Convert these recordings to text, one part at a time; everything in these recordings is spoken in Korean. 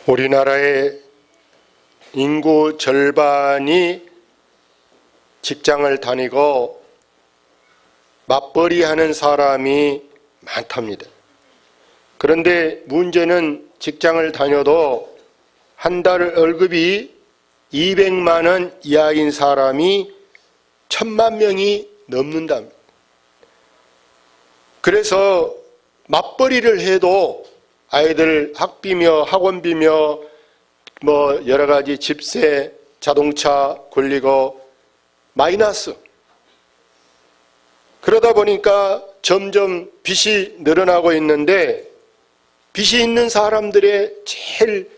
우리나라의 인구 절반이 직장을 다니고 맞벌이 하는 사람이 많답니다. 그런데 문제는 직장을 다녀도 한 달 월급이 200만 원 이하인 사람이 1000만 명이 넘는답니다. 그래서 맞벌이를 해도 아이들 학비며 학원비며 뭐 여러 가지 집세, 자동차 굴리고 마이너스. 그러다 보니까 점점 빚이 늘어나고 있는데, 빚이 있는 사람들의 제일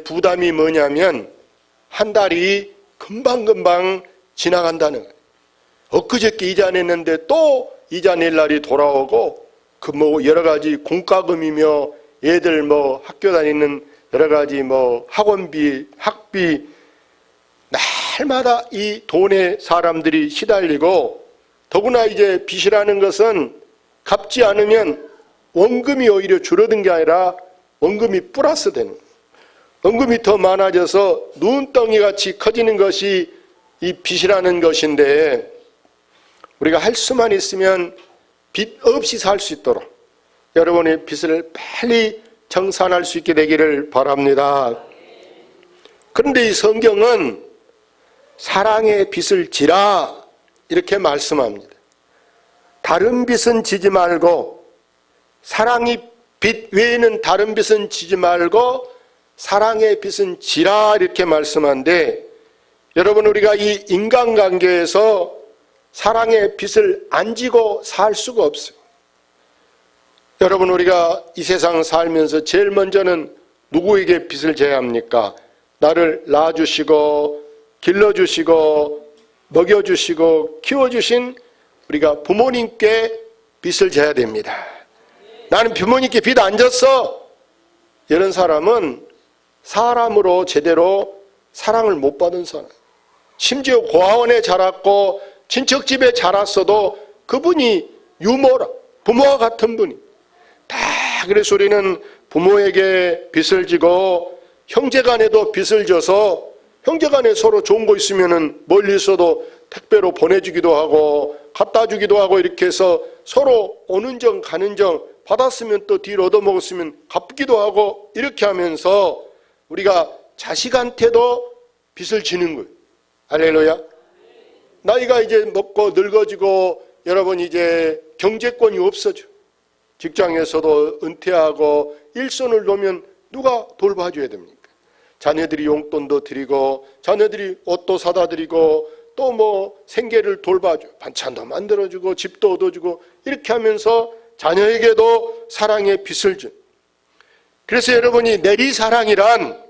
부담이 뭐냐면 한 달이 금방금방 지나간다는 거예요. 엊그저께 이자 냈는데 또 이자 낼 날이 돌아오고, 그 뭐 여러 가지 공과금이며 애들 뭐 학교 다니는 여러 가지 뭐 학원비, 학비, 날마다 이 돈에 사람들이 시달리고, 더구나 이제 빚이라는 것은 갚지 않으면 원금이 오히려 줄어든 게 아니라 원금이 플러스 되는 거예요. 원금이 더 많아져서 눈덩이같이 커지는 것이 이 빚이라는 것인데, 우리가 할 수만 있으면 빚 없이 살 수 있도록 여러분의 빚을 빨리 청산할 수 있게 되기를 바랍니다. 그런데 이 성경은 사랑의 빚을 지라 이렇게 말씀합니다. 다른 빚은 지지 말고, 사랑의 빚 외에는 다른 빚은 지지 말고 사랑의 빚은 지라 이렇게 말씀하는데, 여러분 우리가 이 인간관계에서 사랑의 빚을 안 지고 살 수가 없어요. 여러분 우리가 이 세상 살면서 제일 먼저는 누구에게 빚을 져야 합니까? 나를 낳아주시고 길러주시고 먹여주시고 키워주신 우리가 부모님께 빚을 져야 됩니다. 나는 부모님께 빚 안 졌어, 이런 사람은 사람으로 제대로 사랑을 못 받은 사람. 심지어 고아원에 자랐고 친척집에 자랐어도 그분이 유모라, 부모와 같은 분이 다. 그래서 우리는 부모에게 빚을 지고 형제간에도 빚을 져서 형제간에 서로 좋은 거 있으면은 멀리 있어도 택배로 보내주기도 하고 갖다 주기도 하고, 이렇게 해서 서로 오는 정 가는 정, 받았으면 또 뒤로 얻어먹었으면 갚기도 하고, 이렇게 하면서 우리가 자식한테도 빚을 지는 거예요. 할렐루야. 나이가 이제 먹고 늙어지고 여러분 이제 경제권이 없어져. 직장에서도 은퇴하고 일손을 놓으면 누가 돌봐줘야 됩니까? 자녀들이 용돈도 드리고 자녀들이 옷도 사다 드리고 또 뭐 생계를 돌봐줘, 반찬도 만들어주고 집도 얻어주고, 이렇게 하면서 자녀에게도 사랑의 빚을 준. 그래서 여러분이 내리사랑이란,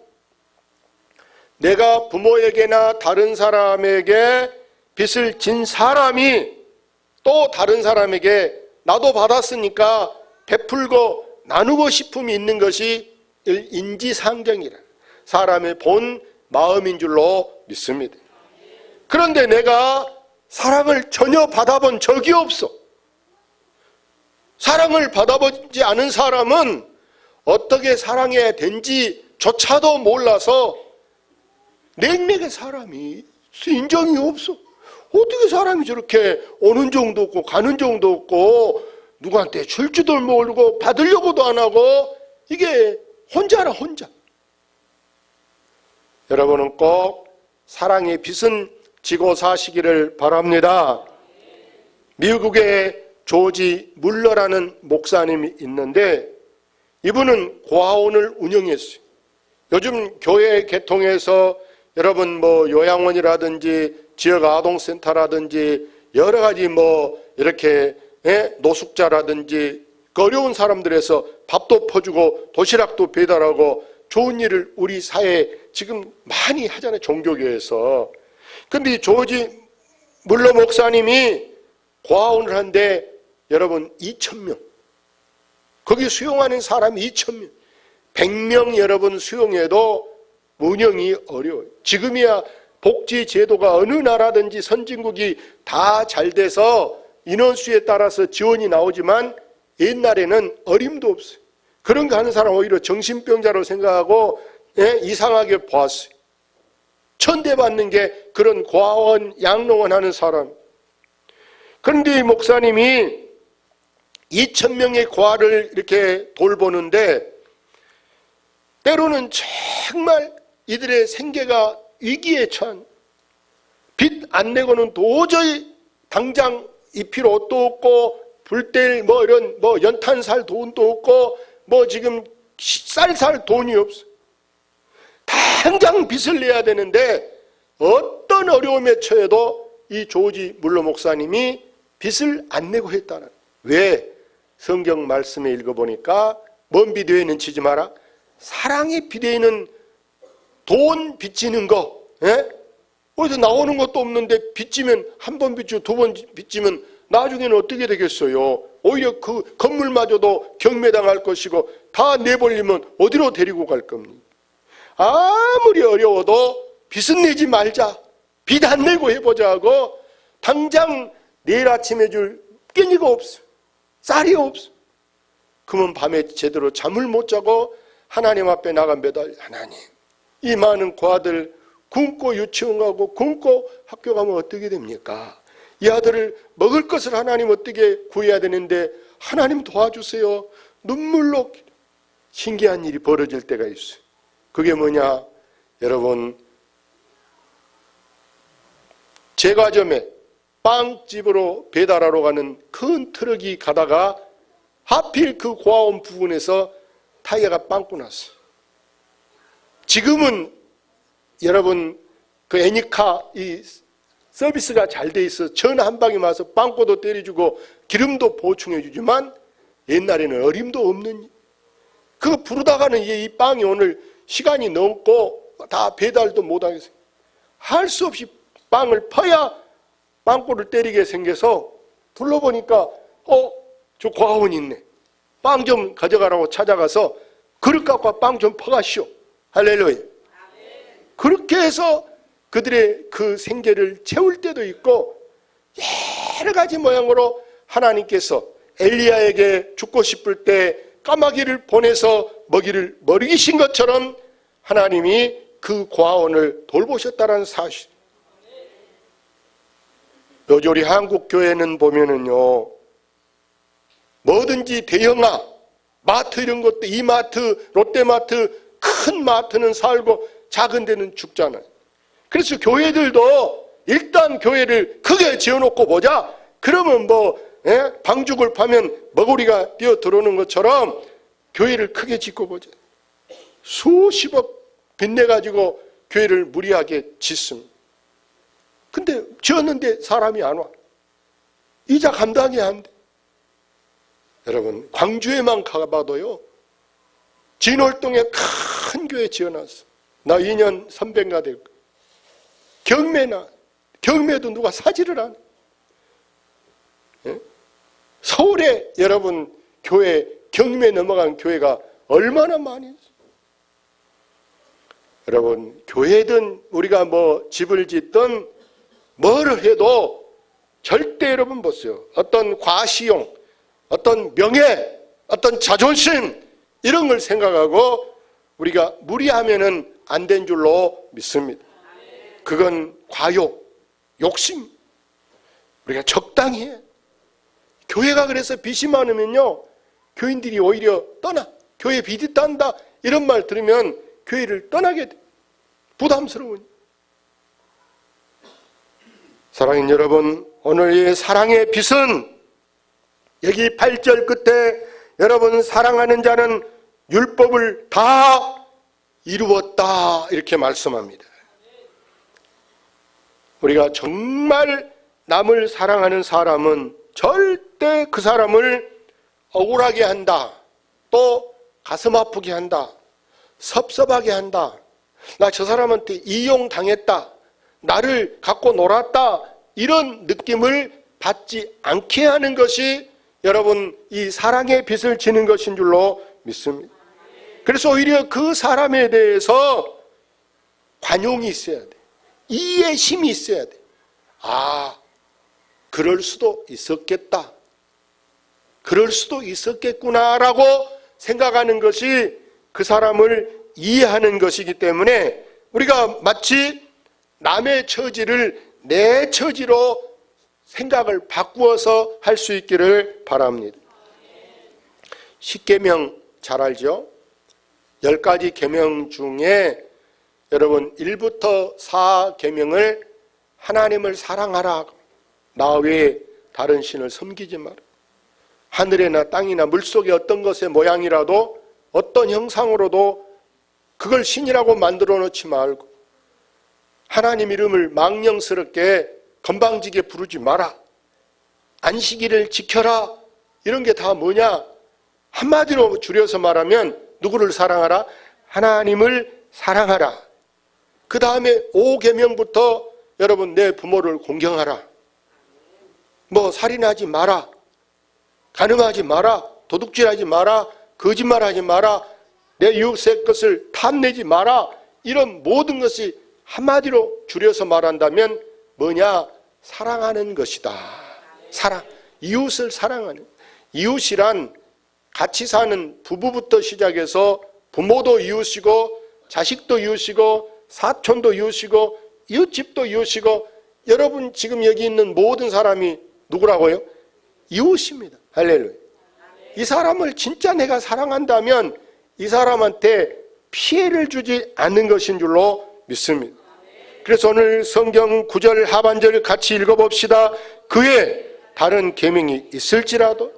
내가 부모에게나 다른 사람에게 빚을 진 사람이 또 다른 사람에게 나도 받았으니까 베풀고 나누고 싶음이 있는 것이 인지상정이라, 사람의 본 마음인 줄로 믿습니다. 그런데 내가 사랑을 전혀 받아본 적이 없어. 사랑을 받아보지 않은 사람은 어떻게 사랑해야 되는지조차도 몰라서 냉랭한 사람이 인정이 없어. 어떻게 사람이 저렇게 오는 정도 없고 가는 정도 없고 누구한테 줄 줄도 모르고 받으려고도 안 하고, 이게 혼자라 혼자. 여러분은 꼭 사랑의 빚은 지고 사시기를 바랍니다. 미국의 조지 물러라는 목사님이 있는데, 이분은 고아원을 운영했어요. 요즘 교회 개통해서 여러분 뭐 요양원이라든지 지역 아동센터라든지 여러 가지 뭐 이렇게 노숙자라든지 그 어려운 사람들에서 밥도 퍼주고 도시락도 배달하고 좋은 일을 우리 사회에 지금 많이 하잖아요, 종교계에서. 근데 이 조지 물러 목사님이 고아원을 하는데 여러분 2,000명, 거기 수용하는 사람이 2,000명, 100명 여러분 수용해도 운영이 어려워요. 지금이야 복지 제도가 어느 나라든지 선진국이 다 잘 돼서 인원수에 따라서 지원이 나오지만 옛날에는 어림도 없어요. 그런 거 하는 사람 오히려 정신병자로 생각하고 이상하게 보았어요. 천대받는 게 그런 과원 양롱원 하는 사람. 그런데 이 목사님이 2,000명의 과를 이렇게 돌보는데 때로는 정말 이들의 생계가 위기에 처한, 빚 안 내고는 도저히 당장 입힐 옷도 없고 불뗄 이런 연탄 살 돈도 없고 지금 쌀 살 돈이 없어. 당장 빚을 내야 되는데 어떤 어려움에 처해도 이 조지 물러 목사님이 빚을 안 내고 했다는. 왜? 성경 말씀에 읽어보니까 뭔 비디오에는 치지 마라. 사랑의 비디오에는 돈 빚지는 거, 어디서 나오는 것도 없는데 빚지면 한 번 빚지고 두 번 빚지면 나중에는 어떻게 되겠어요? 오히려 그 건물마저도 경매당할 것이고 다 내버리면 어디로 데리고 갈 겁니까? 아무리 어려워도 빚은 내지 말자. 빚 안 내고 해보자 하고 당장 내일 아침에 줄 깻잎가 없어. 쌀이 없어. 그러면 밤에 제대로 잠을 못 자고 하나님 앞에 나가 매달, 하나님, 이 많은 과들 굶고 유치원 가고 굶고 학교 가면 어떻게 됩니까? 이 아들을 먹을 것을 하나님 어떻게 구해야 되는데 하나님 도와주세요. 눈물로. 신기한 일이 벌어질 때가 있어요. 그게 뭐냐? 여러분, 제과점에 빵집으로 배달하러 가는 큰 트럭이 가다가 하필 그 고아원 부근에서 타이어가 빵꾸 났어요. 지금은 여러분 그 애니카 이 서비스가 잘 돼 있어 전화 한 방에 와서 빵꾸도 때려주고 기름도 보충해 주지만 옛날에는 어림도 없는, 그거 부르다가는 이 빵이 오늘 시간이 넘고 다 배달도 못하겠어요. 할 수 없이 빵을 퍼야 빵꾸를 때리게 생겨서 둘러보니까 저 과원 있네. 빵 좀 가져가라고 찾아가서 그릇 갖고 빵 좀 퍼가시오. 할렐루야. 그렇게 해서 그들의 그 생계를 채울 때도 있고 여러 가지 모양으로 하나님께서 엘리야에게 죽고 싶을 때 까마귀를 보내서 먹이를 먹이신 것처럼 하나님이 그 과원을 돌보셨다는 사실. 요즘 한국 교회는 보면은요, 뭐든지 대형화, 마트 이런 것도 이마트, 롯데마트, 큰 마트는 살고 작은 데는 죽잖아요. 그래서 교회들도 일단 교회를 크게 지어놓고 보자. 그러면 방죽을 파면 머구리가 뛰어 들어오는 것처럼 교회를 크게 짓고 보자. 수십억 빚내가지고 교회를 무리하게 짓습니다. 근데 지었는데 사람이 안 와. 이자 감당이 안 돼. 여러분, 광주에만 가봐도요, 진월동에 큰 교회 지어놨어. 나 2년 선배가 될 거야. 경매도 누가 사지를 않아. 서울에 여러분 교회 경매 넘어간 교회가 얼마나 많이 있어. 여러분, 교회든 우리가 집을 짓든 뭐를 해도 절대 여러분 보세요. 어떤 과시용, 어떤 명예, 어떤 자존심 이런 걸 생각하고 우리가 무리하면은 안 된 줄로 믿습니다. 그건 과욕, 욕심. 우리가 적당히 해. 교회가 그래서 빚이 많으면요, 교인들이 오히려 떠나. 교회 빚이 딴다 이런 말 들으면 교회를 떠나게 돼. 부담스러우니. 사랑하는 여러분, 오늘 이 사랑의 빚은 여기 8절 끝에 여러분 사랑하는 자는 율법을 다 이루었다 이렇게 말씀합니다. 우리가 정말 남을 사랑하는 사람은 절대 그 사람을 억울하게 한다, 또 가슴 아프게 한다, 섭섭하게 한다, 나 저 사람한테 이용당했다, 나를 갖고 놀았다 이런 느낌을 받지 않게 하는 것이 여러분 이 사랑의 빚을 지는 것인 줄로 믿습니다. 그래서 오히려 그 사람에 대해서 관용이 있어야 돼. 이해의 힘이 있어야 돼. 아, 그럴 수도 있었겠다. 그럴 수도 있었겠구나라고 생각하는 것이 그 사람을 이해하는 것이기 때문에 우리가 마치 남의 처지를 내 처지로 생각을 바꾸어서 할 수 있기를 바랍니다. 십계명 잘 알죠? 10가지 계명 중에 여러분 1부터 4계명을 하나님을 사랑하라, 나 외에 다른 신을 섬기지 마라, 하늘이나 땅이나 물속의 어떤 것의 모양이라도 어떤 형상으로도 그걸 신이라고 만들어 놓지 말고, 하나님 이름을 망령스럽게 건방지게 부르지 마라, 안식일을 지켜라, 이런 게 다 뭐냐? 한마디로 줄여서 말하면 누구를 사랑하라? 하나님을 사랑하라. 그 다음에 5계명부터 여러분 내 부모를 공경하라, 뭐 살인하지 마라, 간음하지 마라, 도둑질하지 마라, 거짓말하지 마라, 내 이웃의 것을 탐내지 마라, 이런 모든 것이 한마디로 줄여서 말한다면 뭐냐? 사랑하는 것이다. 사랑, 이웃을 사랑하는. 이웃이란 같이 사는 부부부터 시작해서 부모도 이웃이고 자식도 이웃이고 사촌도 이웃이고 이웃집도 이웃이고, 여러분 지금 여기 있는 모든 사람이 누구라고요? 이웃입니다. 할렐루야. 이 사람을 진짜 내가 사랑한다면 이 사람한테 피해를 주지 않는 것인 줄로 믿습니다. 그래서 오늘 성경 9절 하반절을 같이 읽어봅시다. 그의 다른 계명이 있을지라도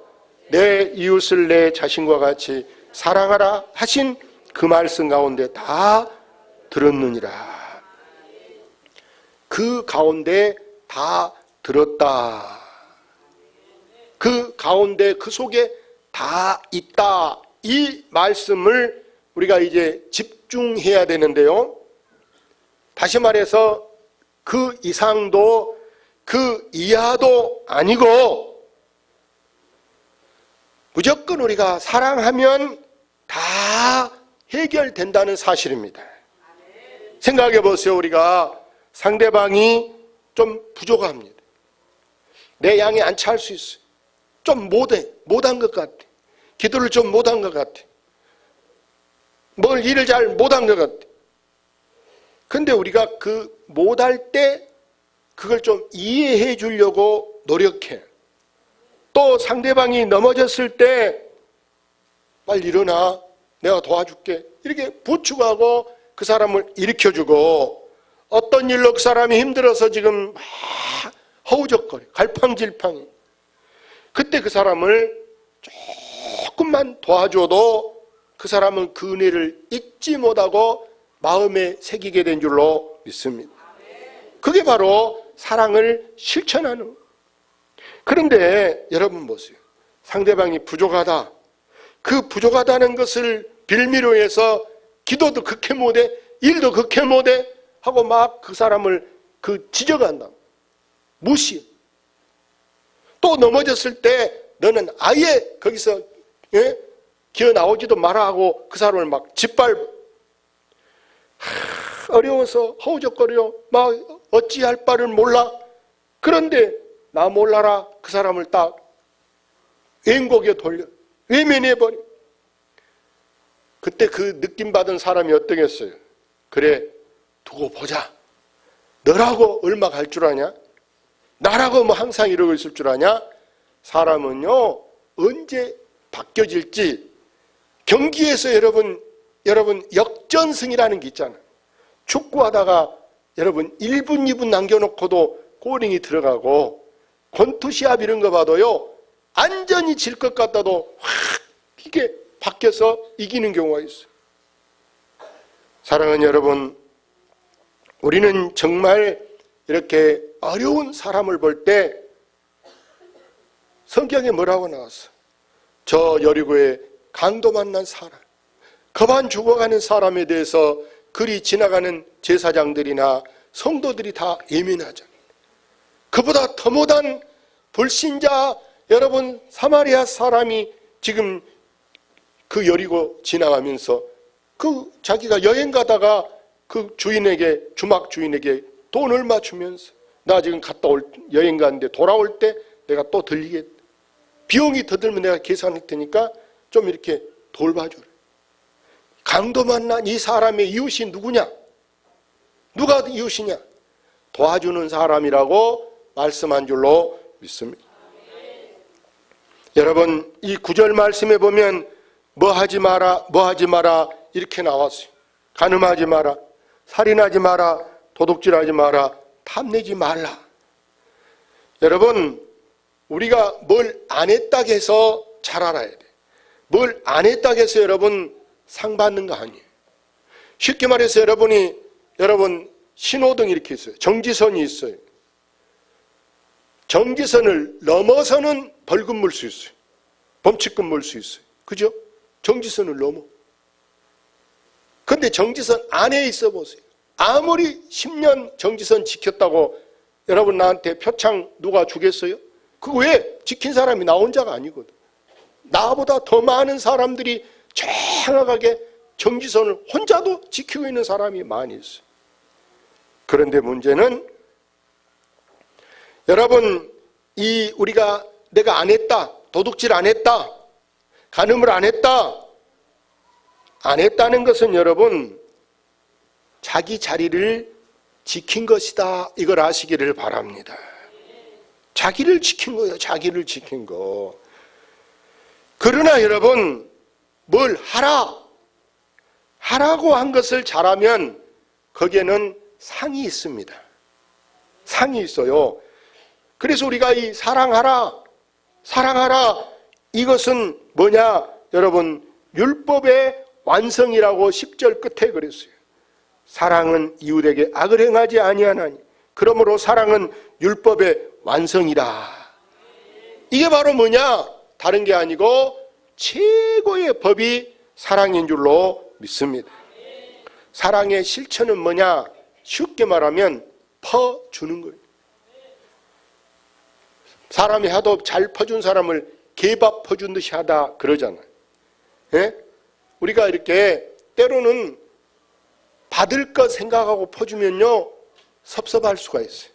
내 이웃을 내 자신과 같이 사랑하라 하신 그 말씀 가운데 다 들었느니라. 그 가운데 다 들었다. 그 가운데 그 속에 다 있다. 이 말씀을 우리가 이제 집중해야 되는데요. 다시 말해서 그 이상도 그 이하도 아니고 무조건 우리가 사랑하면 다 해결된다는 사실입니다. 생각해 보세요. 우리가 상대방이 좀 부족합니다. 내 양에 안 찰 수 있어요. 좀 못한 것 같아. 기도를 좀 못한 것 같아. 뭘 일을 잘 못한 것 같아. 근데 우리가 그 못할 때 그걸 좀 이해해 주려고 노력해. 또 상대방이 넘어졌을 때 빨리 일어나, 내가 도와줄게, 이렇게 부축하고 그 사람을 일으켜주고, 어떤 일로 그 사람이 힘들어서 지금 막 허우적거려, 갈팡질팡해. 그때 그 사람을 조금만 도와줘도 그 사람은 그 은혜를 잊지 못하고 마음에 새기게 된 줄로 믿습니다. 그게 바로 사랑을 실천하는 거예요. 그런데 여러분 보세요. 상대방이 부족하다. 그 부족하다는 것을 빌미로 해서 기도도 극해 못해, 일도 극해 못해 하고 막 그 사람을 지적한다. 무시. 또 넘어졌을 때 너는 아예 거기서 기어 나오지도 마라 하고 그 사람을 막 짓밟아. 어려워서 허우적거려 막 어찌할 바를 몰라. 그런데 나 몰라라 그 사람을 딱 왼곡에 돌려 외면해버려. 그때 그 느낌 받은 사람이 어떠겠어요? 그래, 두고 보자. 너라고 얼마 갈 줄 아냐? 나라고 뭐 항상 이러고 있을 줄 아냐? 사람은요 언제 바뀌어질지. 경기에서 여러분 역전승이라는 게 있잖아요. 축구하다가 여러분 1분 2분 남겨놓고도 골링이 들어가고, 권투시합 이런 거 봐도요 안전히 질 것 같아도 확 이게 바뀌어서 이기는 경우가 있어요. 사랑하는 여러분, 우리는 정말 이렇게 어려운 사람을 볼 때 성경에 뭐라고 나왔어? 저 여리고에 강도 만난 사람, 거반 죽어가는 사람에 대해서 그리 지나가는 제사장들이나 성도들이 다 예민하잖아요. 그보다 더 못한 불신자 여러분 사마리아 사람이 지금 그 여리고 지나가면서 그 자기가 여행 가다가 그 주인에게, 주막 주인에게 돈 얼마 주면서 나 지금 여행 가는데 돌아올 때 내가 또 들리겠다. 비용이 더 들면 내가 계산할 테니까 좀 이렇게 돌봐줘라. 강도 만난 이 사람의 이웃이 누구냐? 누가 이웃이냐? 도와주는 사람이라고 말씀한 줄로 믿습니다. 여러분, 이 9절 말씀에 보면 뭐 하지 마라, 뭐 하지 마라 이렇게 나왔어요. 간음하지 마라, 살인하지 마라, 도둑질하지 마라, 탐내지 말라. 여러분, 우리가 뭘 안 했다고 해서 잘 알아야 돼. 뭘 안 했다고 해서 여러분 상 받는 거 아니에요. 쉽게 말해서 여러분 신호등 이렇게 있어요. 정지선이 있어요. 정지선을 넘어서는 벌금 물 수 있어요. 범칙금 물 수 있어요. 그죠? 정지선을 넘어. 근데 정지선 안에 있어 보세요. 아무리 10년 정지선 지켰다고 여러분 나한테 표창 누가 주겠어요? 그거 왜? 지킨 사람이 나 혼자가 아니거든. 나보다 더 많은 사람들이 정확하게 정지선을 혼자도 지키고 있는 사람이 많이 있어요. 그런데 문제는 여러분, 우리가 내가 안 했다, 도둑질 안 했다, 간음을 안 했다, 안 했다는 것은 여러분 자기 자리를 지킨 것이다, 이걸 아시기를 바랍니다. 자기를 지킨 거예요. 자기를 지킨 거. 그러나 여러분, 뭘 하라고 한 것을 잘하면 거기에는 상이 있습니다. 상이 있어요. 그래서 우리가 이 사랑하라 이것은 뭐냐? 여러분, 율법의 완성이라고 10절 끝에 그랬어요. 사랑은 이웃에게 악을 행하지 아니하나니 그러므로 사랑은 율법의 완성이라. 이게 바로 뭐냐? 다른 게 아니고 최고의 법이 사랑인 줄로 믿습니다. 사랑의 실천은 뭐냐? 쉽게 말하면 퍼주는 거예요. 사람이 하도 잘 퍼준 사람을 개밥 퍼준 듯이 하다 그러잖아요. 예? 우리가 이렇게 때로는 받을 것 생각하고 퍼주면요 섭섭할 수가 있어요.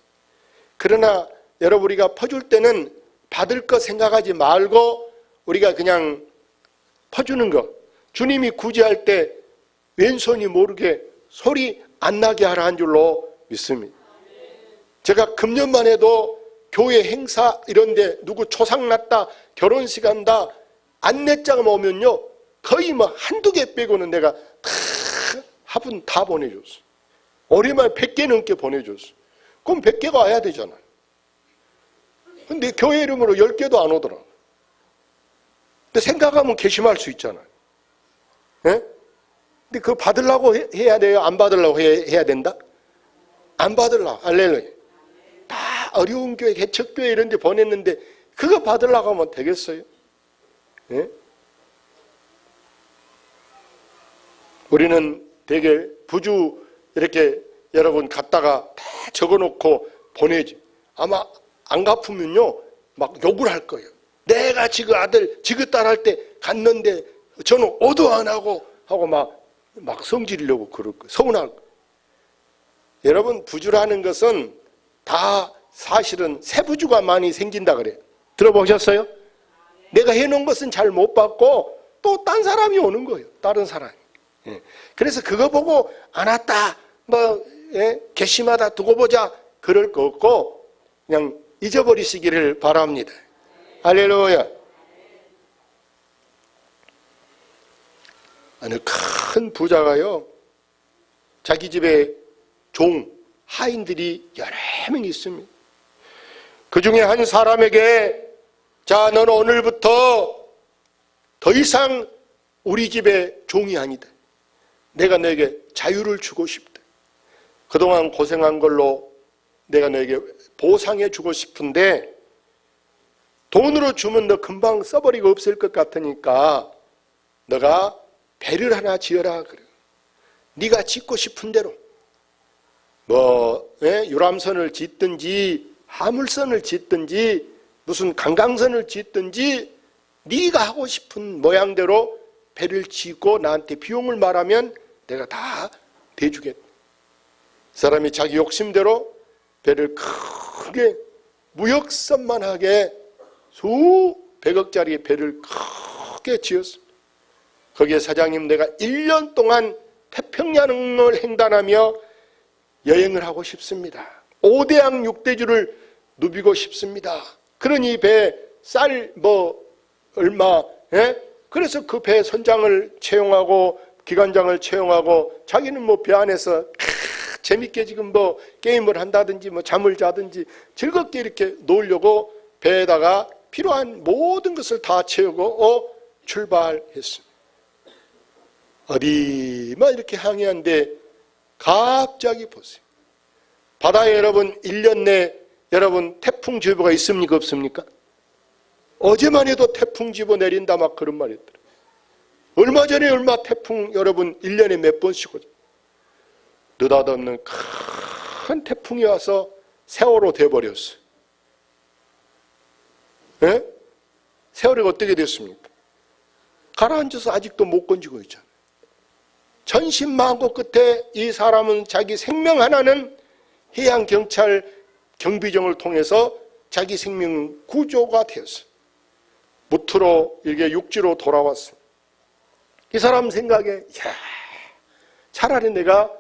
그러나 여러분, 우리가 퍼줄 때는 받을 것 생각하지 말고 우리가 그냥 퍼주는 거. 주님이 구제할 때 왼손이 모르게 소리 안 나게 하라 한 줄로 믿습니다. 제가 금년만 해도 교회 행사 이런데 누구 초상 났다, 결혼식 한다, 안내자가 오면요 거의 뭐 한두 개 빼고는 내가 다 화분 다 보내줬어. 올해만 100개 넘게 보내줬어. 그럼 100개가 와야 되잖아요. 근데 교회 이름으로 10개도 안 오더라. 근데 생각하면 괘씸할 수 있잖아요. 예? 근데 그거 받으려고 해야 돼요? 안 받으려고 해야 된다? 안 받으려고. 할렐루야. 다 어려운 교회, 개척교회 이런 데 보냈는데 그거 받으려고 하면 되겠어요? 예? 우리는 되게 부주 이렇게 여러분 갖다가 다 적어놓고 보내지. 아마 안 갚으면요 막 욕을 할 거예요. 내가 지그 아들 지그 딸 할 때 갔는데 저는 오도 안 하고 막 성질이려고 그럴 거예요. 서운할 거예요. 여러분, 부주라는 것은 다 사실은 세부주가 많이 생긴다 그래요. 들어보셨어요? 내가 해놓은 것은 잘 못 받고 또 딴 사람이 오는 거예요. 다른 사람이. 예. 그래서 그거 보고 안 왔다, 괘씸하다 두고 보자 그럴 거 없고 그냥 잊어버리시기를 바랍니다. 할렐루야. 어느 큰 부자가요 자기 집에 종, 하인들이 여러 명 있습니다. 그 중에 한 사람에게 자, 너는 오늘부터 더 이상 우리 집의 종이 아니다. 내가 너에게 자유를 주고 싶다. 그동안 고생한 걸로 내가 너에게 보상해 주고 싶은데 돈으로 주면 너 금방 써버리고 없을 것 같으니까 너가 배를 하나 지어라 그래. 네가 짓고 싶은 대로 유람선을 짓든지 화물선을 짓든지 무슨 관광선을 짓든지 네가 하고 싶은 모양대로 배를 짓고 나한테 비용을 말하면 내가 다 대주겠다. 사람이 자기 욕심대로 배를 크게 무역선만하게 수백억짜리 배를 크게 지었습니다. 거기에 사장님, 내가 1년 동안 태평양을 횡단하며 여행을 하고 싶습니다. 5대양 6대주를 누비고 싶습니다. 그러니 배 쌀 얼마, 그래서 그 배 선장을 채용하고 기관장을 채용하고 자기는 배 안에서 재밌게 지금 게임을 한다든지 잠을 자든지 즐겁게 이렇게 놀려고 배에다가 필요한 모든 것을 다 채우고 출발했습니다. 어디만 이렇게 항해하는데 갑자기 보세요. 바다에 여러분 1년 내 여러분 태풍주의보가 있습니까 없습니까? 어제만 해도 태풍주의보 내린다 막 그런 말이 있더라고요. 얼마 전에 태풍 여러분 1년에 몇 번씩 오죠. 느닷없는 큰 태풍이 와서 세월호 돼버렸어요. 예? 세월호가 어떻게 됐습니까? 가라앉아서 아직도 못 건지고 있잖아요. 천신만고 끝에 이 사람은 자기 생명 하나는 해양경찰 경비정을 통해서 자기 생명 구조가 되었어요. 무트로 이게 육지로 돌아왔어요. 이 사람 생각에 차라리 내가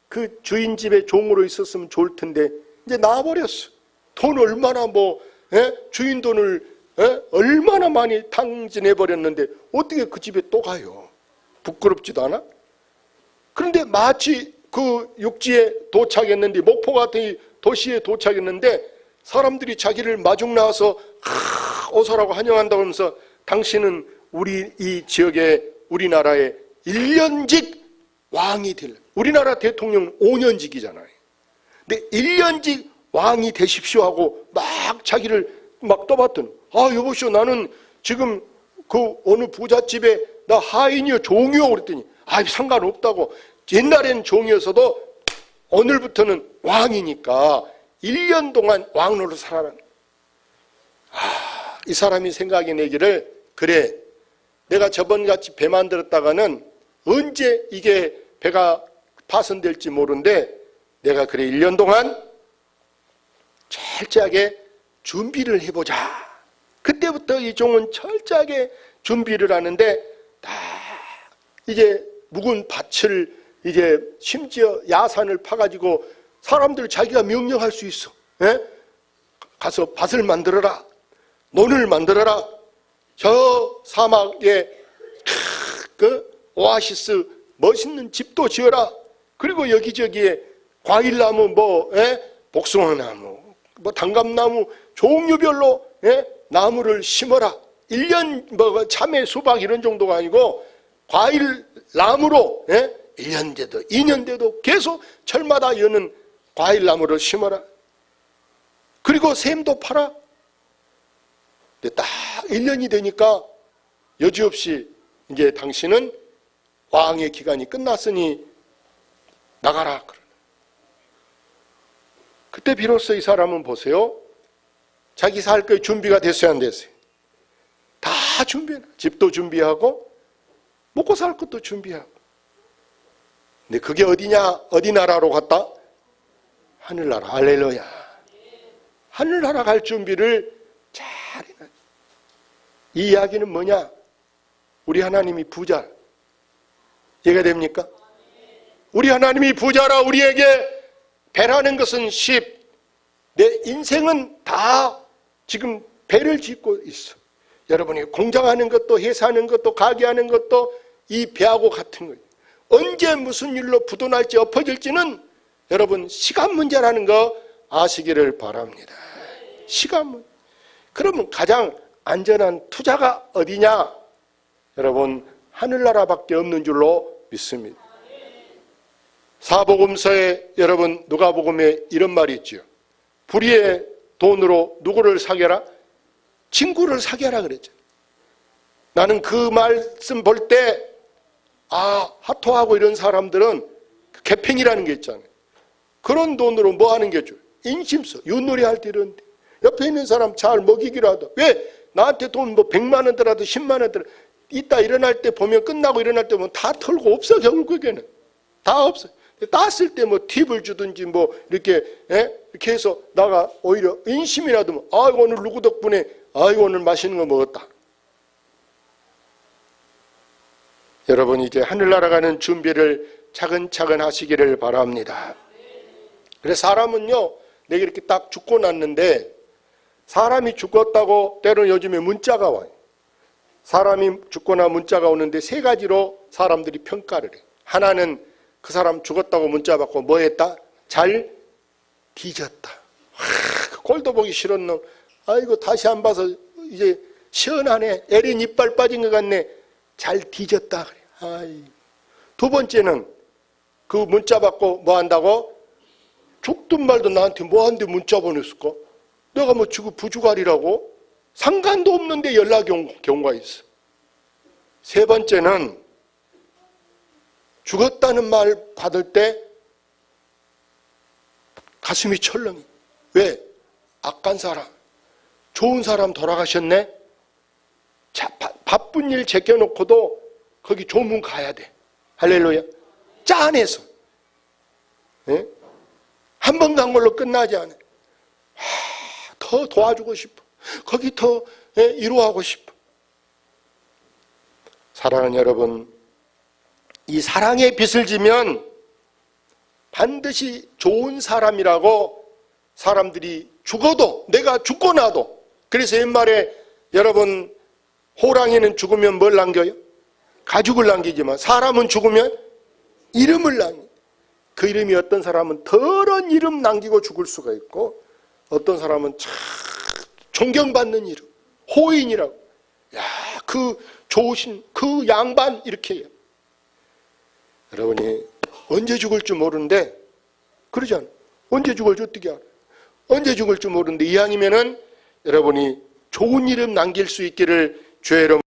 그 주인 집에 종으로 있었으면 좋을 텐데 이제 나와버렸어. 돈 얼마나 주인 돈을 얼마나 많이 탕진해버렸는데 어떻게 그 집에 또 가요? 부끄럽지도 않아? 그런데 마치 그 육지에 도착했는데 목포 같은 이 도시에 도착했는데 사람들이 자기를 마중 나와서 어서라고 환영한다고 하면서 당신은 우리 이 지역의 우리나라의 1년직 왕이 될, 우리나라 대통령은 5년직이잖아요. 근데 1년직 왕이 되십시오 하고 막 자기를 막 떠받던, 여보시오, 나는 지금 그 어느 부잣집에 나 하인이요 종이요 그랬더니 상관없다고. 옛날엔 종이었어도 오늘부터는 왕이니까 1년 동안 왕으로 살아라. 이 사람이 생각해 내기를, 그래, 내가 저번같이 배 만들었다가는 언제 이게 배가 파손될지 모르는데 내가 그래 1년 동안 철저하게 준비를 해보자. 그때부터 이 종은 철저하게 준비를 하는데 다 이제 묵은 밭을 이제 심지어 야산을 파가지고 사람들 자기가 명령할 수 있어. 가서 밭을 만들어라. 논을 만들어라. 저 사막에 그 오아시스 멋있는 집도 지어라. 그리고 여기저기에 과일나무 복숭아나무 단감나무 종류별로 나무를 심어라. 1년 참외 수박 이런 정도가 아니고 과일 나무로 1년 돼도 2년 돼도 계속 철마다 여는 과일 나무를 심어라. 그리고 샘도 팔아. 근데 딱 1년이 되니까 여지없이 이제 당신은 왕의 기간이 끝났으니 나가라. 그때 비로소 이 사람은 보세요. 자기 살 거에 준비가 됐어요, 안 됐어요? 다 준비해. 집도 준비하고 먹고 살 것도 준비하고. 근데 그게 어디냐? 어디 나라로 갔다? 하늘나라. 할렐루야. 하늘나라 갈 준비를 잘 해놔. 이 이야기는 뭐냐? 우리 하나님이 부자. 이해가 됩니까? 우리 하나님이 부자라 우리에게 배라는 것은 십. 내 인생은 다 지금 배를 짓고 있어. 여러분이 공장하는 것도 회사하는 것도 가게하는 것도 이 배하고 같은 거예요. 언제 무슨 일로 부도날지 엎어질지는 여러분 시간 문제라는 거 아시기를 바랍니다. 시간 문제. 그러면 가장 안전한 투자가 어디냐? 여러분 하늘나라밖에 없는 줄로 믿습니다. 사복음서에 여러분 누가복음에 이런 말이 있죠. 불의의 돈으로 누구를 사겨라? 친구를 사겨라 그랬죠. 나는 그 말씀 볼 때 하토하고 이런 사람들은 개팽이라는 게 있잖아요. 그런 돈으로 뭐 하는 게죠? 인심서, 윷놀이 할 때 이런데 옆에 있는 사람 잘 먹이기로 하다. 왜? 나한테 돈 100만 원 들어도 10만 원 들어. 이따 일어날 때 보면 끝나고 일어날 때 보면 다 털고 없어. 결국에는 다 없어. 땄을 때 팁을 주든지 이렇게 이렇게 해서 나가 오히려 인심이라도 아이고 오늘 누구 덕분에 아이고 오늘 맛있는 거 먹었다. 여러분 이제 하늘나라 가는 준비를 차근차근 하시기를 바랍니다. 그래서 사람은요, 내가 이렇게 딱 죽고 났는데 사람이 죽었다고 때로는 요즘에 문자가 와요. 사람이 죽거나 문자가 오는데 세 가지로 사람들이 평가를 해요. 하나는 그 사람 죽었다고 문자 받고 뭐 했다? 잘 뒤졌다. 그 꼴도 보기 싫은 놈. 아이고 다시 안 봐서 이제 시원하네. 에린 이빨 빠진 것 같네. 잘 뒤졌다. 그래. 아이. 두 번째는 그 문자 받고 뭐 한다고? 죽든 말든 나한테 뭐 한데 문자 보냈을까? 내가 뭐 지금 부주갈이라고? 상관도 없는데 연락이 온 경우가 있어. 세 번째는 죽었다는 말 받을 때 가슴이 철렁해. 왜? 악한 사람, 좋은 사람 돌아가셨네? 자, 바쁜 일 제껴놓고도 거기 조문 가야 돼. 할렐루야. 짠해서. 예? 한 번 간 걸로 끝나지 않아. 더 도와주고 싶어. 거기 더 위로하고 싶어. 사랑하는 여러분, 이 사랑의 빚을 지면 반드시 좋은 사람이라고 사람들이 죽어도, 내가 죽고 나도. 그래서 옛말에 여러분, 호랑이는 죽으면 뭘 남겨요? 가죽을 남기지만 사람은 죽으면 이름을 남겨. 그 이름이 어떤 사람은 더러운 이름 남기고 죽을 수가 있고, 어떤 사람은 참 존경받는 이름, 호인이라고. 야, 그 좋으신 그 양반 이렇게 해요. 여러분이 언제 죽을지 모르는데, 그러지 않아. 언제 죽을지 어떻게 알아? 언제 죽을지 모르는데 이왕이면은 여러분이 좋은 이름 남길 수 있기를 주의 이름